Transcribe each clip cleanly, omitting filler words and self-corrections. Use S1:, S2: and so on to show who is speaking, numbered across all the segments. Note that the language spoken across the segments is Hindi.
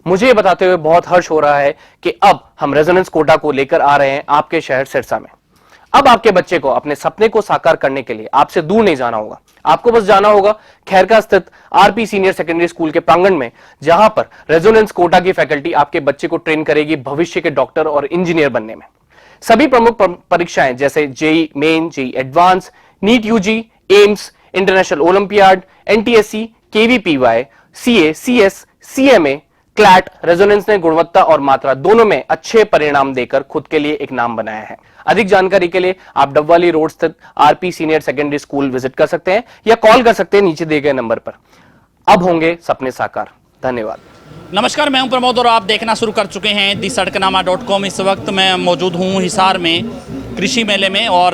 S1: मुझे ये बताते हुए बहुत हर्ष हो रहा है कि अब हम रेजोनेंस कोटा को लेकर आ रहे हैं आपके शहर सिरसा में। अब आपके बच्चे को अपने सपने को साकार करने के लिए आपसे दूर नहीं जाना होगा। आपको बस जाना होगा खैरका स्थित आरपी सीनियर सेकेंडरी स्कूल के प्रांगण में, जहां पर रेजोनेंस कोटा की फैकल्टी आपके बच्चे को ट्रेन करेगी भविष्य के डॉक्टर और इंजीनियर बनने में। सभी प्रमुख परीक्षाएं जैसे JEE Main, JEE advance, NEET UG, AIIMS, international olympiad, NTSC, KVPY, CA, CS, CMA, CLAT, Resonance ने गुणवत्ता और मात्रा दोनों में अच्छे परिणाम देकर खुद के लिए एक नाम बनाया है। अधिक जानकारी के लिए आप डबवाली रोड स्थित RP senior secondary school visit कर सकते हैं या कॉल कर सकते हैं नीचे दिए गए नंबर पर। अब होंगे सपने साकार। धन्यवाद।
S2: नमस्कार, मैं हूं प्रमोद और आप देखना शुरू कर चुके हैं दी-सड़कनामा.com। इस वक्त मैं मौजूद हूं हिसार में कृषि मेले में, और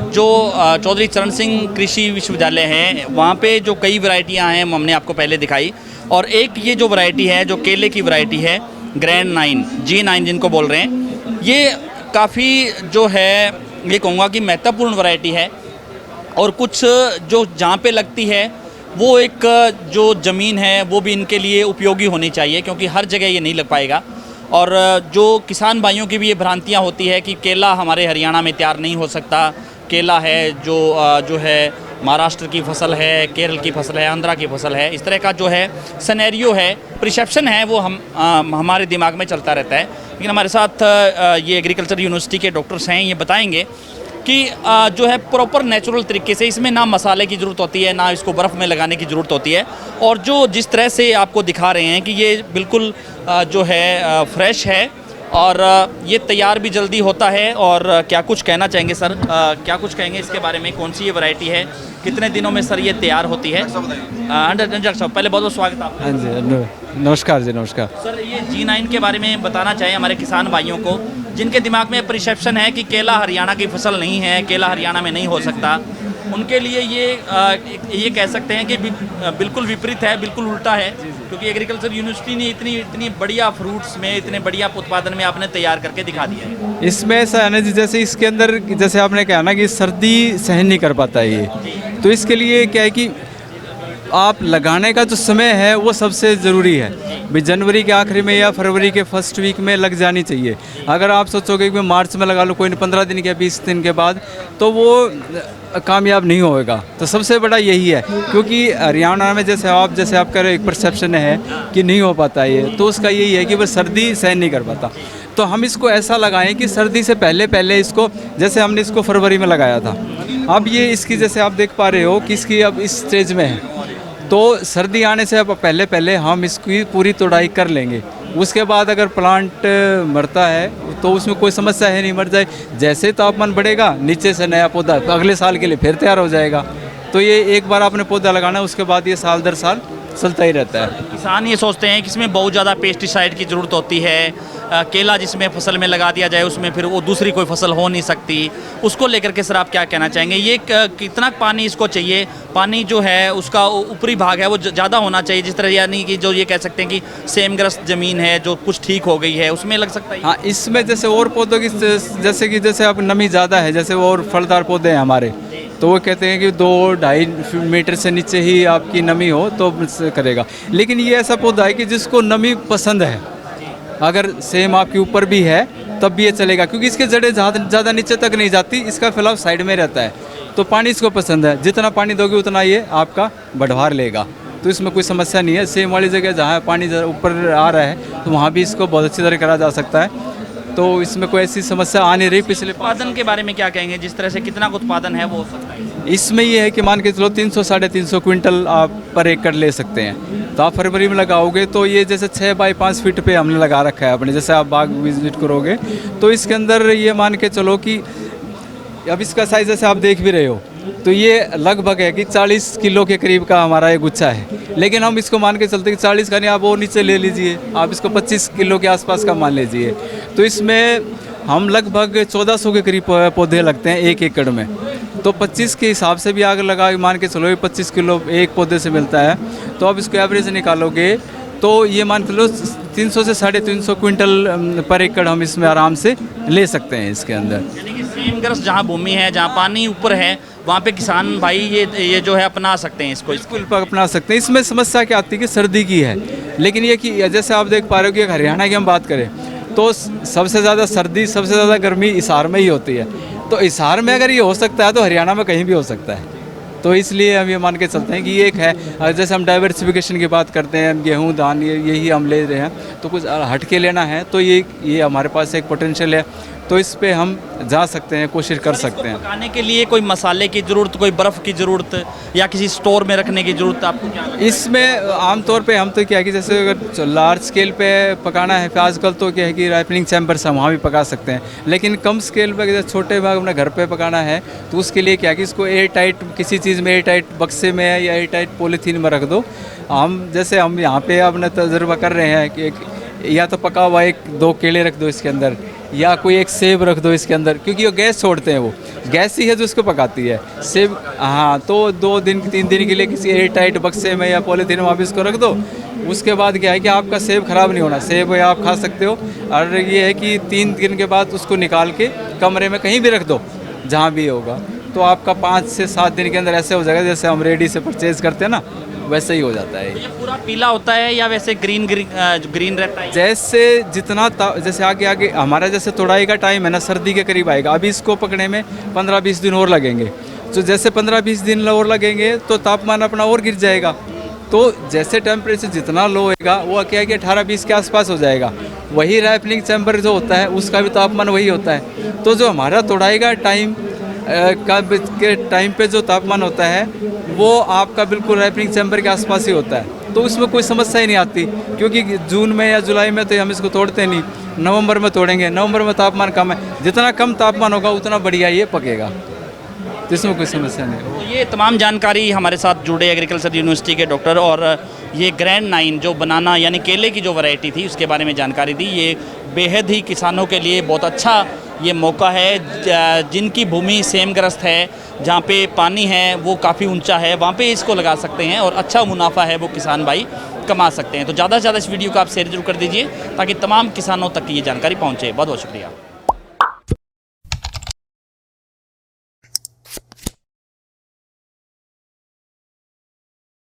S2: जो चौधरी चरण सिंह कृषि विश्वविद्यालय है वहाँ पे जो कई वैरायटियाँ हैं हमने आपको पहले दिखाई, और एक ये जो वैरायटी है जो केले की वैरायटी है ग्रैंड 9 G9 जिनको बोल रहे हैं, ये काफ़ी जो है ये कहूँगा कि महत्वपूर्ण वैरायटी है। और कुछ जो जहाँ पे लगती है वो एक जो ज़मीन है वो भी इनके लिए उपयोगी होनी चाहिए, क्योंकि हर जगह ये नहीं लग पाएगा। और जो किसान भाइयों की भी ये भ्रांतियाँ होती है कि केला हमारे हरियाणा में तैयार नहीं हो सकता, केला है जो है महाराष्ट्र की फसल है, केरल की फसल है, आंध्रा की फसल है, इस तरह का जो है सिनेरियो है, परसेप्शन है, वो हमारे दिमाग में चलता रहता है। लेकिन हमारे साथ ये एग्रीकल्चर यूनिवर्सिटी के डॉक्टर्स हैं, ये बताएंगे कि जो है प्रॉपर नेचुरल तरीके से इसमें ना मसाले की ज़रूरत होती है, ना इसको बर्फ़ में लगाने की ज़रूरत होती है, और जो जिस तरह से आपको दिखा रहे हैं कि ये बिल्कुल जो है फ्रेश है और ये तैयार भी जल्दी होता है। और क्या कुछ कहना चाहेंगे सर, क्या कुछ कहेंगे इसके बारे में, कौन सी ये वैरायटी है, कितने दिनों में सर ये तैयार होती है? डॉक्टर साहब पहले बहुत बहुत स्वागत आपका।
S3: हाँ जी, नमस्कार जी। नमस्कार
S2: सर, ये G9 के बारे में बताना चाहिए हमारे किसान भाइयों को जिनके दिमाग में परसेप्शन है कि केला हरियाणा की फसल नहीं है, केला हरियाणा में नहीं हो सकता, उनके लिए ये कह सकते हैं कि बिल्कुल विपरीत है, बिल्कुल उल्टा है, क्योंकि एग्रीकल्चर यूनिवर्सिटी ने इतनी बढ़िया फ्रूट्स में, इतने बढ़िया उत्पादन में आपने तैयार करके दिखा दिया है।
S3: इसमें ऐसा है ना जी, जैसे इसके अंदर जैसे आपने कहा ना कि सर्दी सहन नहीं कर पाता है ये, तो इसके लिए क्या है कि आप लगाने का जो समय है वो सबसे ज़रूरी है। भाई जनवरी के आखिरी में या फरवरी के फर्स्ट वीक में लग जानी चाहिए। अगर आप सोचोगे कि मार्च में लगा लो, कोई 15 दिन या 20 दिन के बाद, तो वो कामयाब नहीं होएगा। तो सबसे बड़ा यही है, क्योंकि हरियाणा में जैसे आप कह रहे हो एक परसेप्शन है कि नहीं हो पाता ये, तो उसका यही है कि वह सर्दी सहन नहीं कर पाता। तो हम इसको ऐसा लगाएं कि सर्दी से पहले इसको, जैसे हमने इसको फरवरी में लगाया था, अब ये इसकी जैसे आप देख पा रहे हो कि इसकी अब इस स्टेज में है, तो सर्दी आने से अब पहले हम इसकी पूरी तोड़ाई कर लेंगे। उसके बाद अगर प्लांट मरता है तो उसमें कोई समस्या है नहीं, मर जाए। जैसे तापमान बढ़ेगा नीचे से नया पौधा अगले साल के लिए फिर तैयार हो जाएगा। तो ये एक बार आपने पौधा लगाना, उसके बाद ये साल दर साल चलता ही रहता है।
S2: किसान ये सोचते हैं कि इसमें बहुत ज़्यादा पेस्टिसाइड की ज़रूरत होती है, केला जिसमें फसल में लगा दिया जाए उसमें फिर वो दूसरी कोई फसल हो नहीं सकती, उसको लेकर के सर आप क्या कहना चाहेंगे? ये कितना पानी इसको चाहिए? पानी जो है उसका ऊपरी भाग है वो ज़्यादा होना चाहिए, जिस तरह यानी कि जो ये कह सकते हैं कि सेमग्रस्त ज़मीन है जो कुछ ठीक हो गई है उसमें लग सकता है।
S3: हाँ, इसमें जैसे और पौधों की जैसे अब नमी ज़्यादा है, जैसे और फलदार पौधे हैं हमारे, तो वो कहते हैं कि 2-2.5 मीटर से नीचे ही आपकी नमी हो तो करेगा। लेकिन ये ऐसा पौधा है कि जिसको नमी पसंद है, अगर सेम आपके ऊपर भी है तब भी ये चलेगा, क्योंकि इसके जड़ें ज़्यादा नीचे तक नहीं जाती, इसका फैलाव साइड में रहता है, तो पानी इसको पसंद है। जितना पानी दोगे उतना ये आपका बढ़वार लेगा, तो इसमें कोई समस्या नहीं है। सेम वाली जगह जहाँ पानी ऊपर आ रहा है तो वहाँ भी इसको बहुत अच्छी तरह करा जा सकता है, तो इसमें कोई ऐसी समस्या आ नहीं रही। पिछले
S2: उत्पादन के बारे में क्या कहेंगे, जिस तरह से कितना उत्पादन है वो हो सकता है?
S3: इसमें ये है कि मान के चलो 300-350 क्विंटल आप पर एकड़ ले सकते हैं। तो आप फरवरी में लगाओगे तो ये जैसे 6 बाई 5 फीट पे हमने लगा रखा है अपने, जैसे आप बाग विजिट करोगे तो इसके अंदर ये मान के चलो कि अब इसका साइज़ जैसे आप देख भी रहे हो, तो ये लगभग है कि 40 किलो के करीब का हमारा ये गुच्छा है। लेकिन हम इसको मान के चलते कि 40 का नहीं, आप वो नीचे ले लीजिए, आप इसको 25 किलो के आसपास का मान लीजिए। तो इसमें हम लगभग 1400 के करीब पौधे लगते हैं 1 एकड़ में। तो 25 के हिसाब से भी आग लगा मान के चलो 25 किलो एक पौधे से मिलता है, तो आप इसको एवरेज निकालोगे तो ये मान के लो 300 से 350 क्विंटल पर एकड़ हम इसमें आराम से ले सकते हैं इसके अंदर।
S2: यानी कि सेमग्रस्त जहाँ भूमि है, जहाँ पानी ऊपर है, वहाँ पे किसान भाई ये जो है अपना सकते हैं इसको।
S3: बिल्कुल अपना सकते हैं। इसमें समस्या क्या आती है कि सर्दी की है, लेकिन ये कि जैसे आप देख पा रहे हो कि हरियाणा की हम बात करें तो सबसे ज़्यादा सर्दी, सबसे ज़्यादा गर्मी हिसार में ही होती है। तो हिसार में अगर ये हो सकता है तो हरियाणा में कहीं भी हो सकता है। तो इसलिए हम ये मान के चलते हैं कि ये एक है। जैसे हम डाइवर्सिफिकेशन की बात करते हैं, गेहूँ धान यही हम ले रहे हैं, तो कुछ हट के लेना है तो ये हमारे पास एक पोटेंशियल है, तो इस पे हम जा सकते हैं, कोशिश कर सकते हैं।
S2: पकाने के लिए कोई मसाले की ज़रूरत, कोई बर्फ़ की ज़रूरत या किसी स्टोर में रखने की ज़रूरत आपको क्या लगता है?
S3: इसमें आमतौर पे हम तो क्या है कि जैसे अगर लार्ज स्केल पे पकाना है, फिर आजकल तो क्या है कि राइपनिंग चैम्बर्स हम वहाँ भी पका सकते हैं, लेकिन कम स्केल पे जैसे छोटे भाग अपने घर पे पकाना है तो उसके लिए क्या है कि इसको एयर टाइट किसी चीज़ में, एयर टाइट बक्से में या एयर टाइट पॉलीथीन में रख दो। हम जैसे हम यहाँ पे अपना तजुर्बा कर रहे हैं कि या तो पका हुआ 1-2 केले रख दो इसके अंदर, या कोई एक सेब रख दो इसके अंदर, क्योंकि वो गैस छोड़ते हैं, वो गैस ही है जो उसको पकाती है सेब। हाँ, तो 2 दिन 3 दिन के लिए किसी एयर टाइट बक्से में या पॉलीथीन में आप इसको रख दो। उसके बाद क्या है कि आपका सेब ख़राब नहीं होना, सेब आप खा सकते हो। और ये है कि 3 दिन के बाद उसको निकाल के कमरे में कहीं भी रख दो जहाँ भी होगा, तो आपका 5 से 7 दिन के अंदर ऐसे हो जाएगा जैसे हम रेडी से परचेज़ करते हैं ना, वैसे ही हो जाता है।
S2: ये पूरा पीला होता है या वैसे ग्रीन रहता है?
S3: जैसे जितना जैसे आगे हमारा जैसे तोड़ाई का टाइम है ना, सर्दी के करीब आएगा, अभी इसको पकने में 15-20 दिन और लगेंगे। तो जैसे 15-20 दिन और लगेंगे तो तापमान अपना और गिर जाएगा, तो जैसे टेम्परेचर जितना लो होगा वो क्या है कि 18-20 के आसपास हो जाएगा। वही राइपनिंग चैम्बर जो होता है उसका भी तापमान वही होता है। तो जो हमारा तोड़ाई का टाइम के टाइम पे जो तापमान होता है वो आपका बिल्कुल राइपनिंग चैम्बर के आसपास ही होता है, तो उसमें कोई समस्या ही नहीं आती, क्योंकि जून में या जुलाई में तो हम इसको तोड़ते नहीं, नवंबर में तोड़ेंगे। नवंबर में तापमान कम है, जितना कम तापमान होगा उतना बढ़िया ये पकेगा, तो इसमें कोई समस्या नहीं।
S2: तो ये तमाम जानकारी हमारे साथ जुड़े एग्रीकल्चर यूनिवर्सिटी के डॉक्टर, और ये ग्रैंड 9 जो बनाना यानी केले की जो वैरायटी थी उसके बारे में जानकारी दी। ये बेहद ही किसानों के लिए बहुत अच्छा ये मौका है, जिनकी भूमि सेमग्रस्त है, जहाँ पे पानी है वो काफ़ी ऊंचा है, वहाँ पे इसको लगा सकते हैं और अच्छा मुनाफा है वो किसान भाई कमा सकते हैं। तो ज़्यादा से ज़्यादा इस वीडियो को आप शेयर जरूर कर दीजिए ताकि तमाम किसानों तक ये जानकारी पहुँचे। बहुत बहुत शुक्रिया।